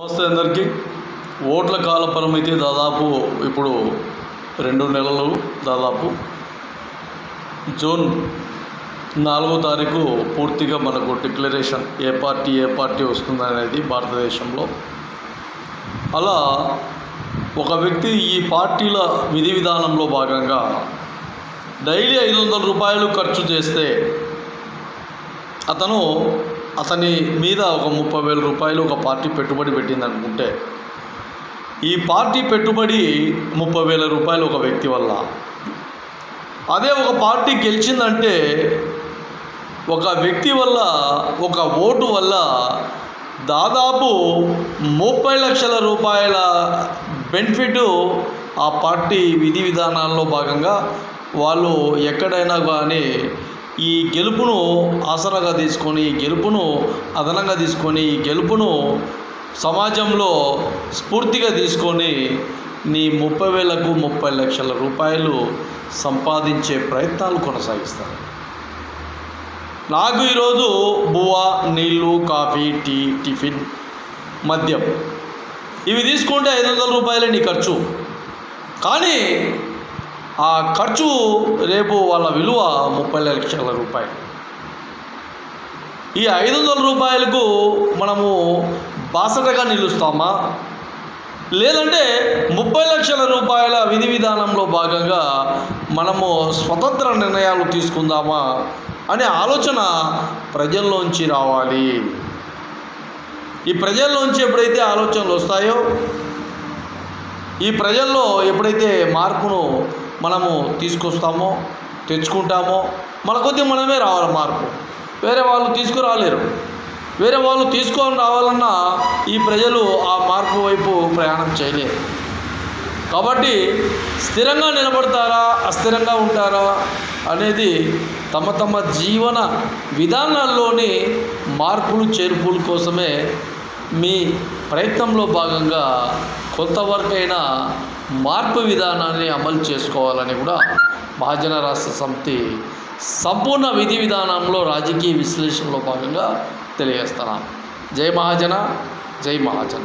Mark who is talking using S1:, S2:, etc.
S1: నమస్తే అందరికీ. ఓట్ల కాల పరిమితి దాదాపు ఇప్పుడు 2 నెలలు. దాదాపు జూన్ 4వ తారీఖు పూర్తిగా మనకు డిక్లరేషన్ ఏ పార్టీ వస్తుందనేది భారతదేశంలో. అలా ఒక వ్యక్తి ఈ పార్టీల విధి విధానంలో భాగంగా డైలీ 500 రూపాయలు ఖర్చు చేస్తే అతని మీద ఒక 30,000 రూపాయలు ఒక పార్టీ పెట్టుబడి పెట్టింది అనుకుంటే, ఈ పార్టీ పెట్టుబడి 30,000 రూపాయలు ఒక వ్యక్తి వల్ల. అదే ఒక పార్టీ గెలిచిందంటే ఒక వ్యక్తి వల్ల, ఒక ఓటు వల్ల దాదాపు 30 లక్షల రూపాయల బెనిఫిట్ ఆ పార్టీ విధి విధానాల్లో భాగంగా వాళ్ళు ఎక్కడైనా కానీ ఈ గెలుపును ఆసరాగా తీసుకొని, ఈ గెలుపును అదనంగా తీసుకొని, ఈ గెలుపును సమాజంలో స్ఫూర్తిగా తీసుకొని నీ 30,000కు 30 లక్షల రూపాయలు సంపాదించే ప్రయత్నాలు కొనసాగిస్తారు. నాకు ఈరోజు బువ్వ, నీళ్ళు, కాఫీ, టీ, టిఫిన్, మద్యం ఇవి తీసుకుంటే 500 రూపాయలే నీ ఖర్చు. కానీ ఆ ఖర్చు రేపు వాళ్ళ విలువ 30 లక్షల రూపాయలు. ఈ 500 రూపాయలకు మనము బాసటగా నిలుస్తామా, లేదంటే 30 లక్షల రూపాయల విధి విధానంలో భాగంగా మనము స్వతంత్ర నిర్ణయాలు తీసుకుందామా అనే ఆలోచన ప్రజల్లోంచి రావాలి. ఈ ప్రజల్లోంచి ఎప్పుడైతే ఆలోచనలు వస్తాయో, ఈ ప్రజల్లో ఎప్పుడైతే మార్పును మనము తీసుకొస్తామో, తెచ్చుకుంటామో, మన కొద్ది మనమే రావాలి మార్పు. వేరే వాళ్ళు తీసుకురాలేరు. వేరే వాళ్ళు తీసుకొని రావాలన్నా ఈ ప్రజలు ఆ మార్పు వైపు ప్రయాణం చేయలేరు. కాబట్టి స్థిరంగా నిలబడతారా, అస్థిరంగా ఉంటారా అనేది తమ జీవన విధానాల్లోని మార్పులు చేర్పుల కోసమే మీ ప్రయత్నంలో భాగంగా కొంతవరకైనా మార్పు విధానాన్ని అమలు చేసుకోవాలని కూడా మహాజన రాష్ట్ర సమితి సంపూర్ణ విధి విధానంలో రాజకీయ విశ్లేషణలో భాగంగా తెలియజేస్తున్నాను. జై మహాజన, జై మహాజన.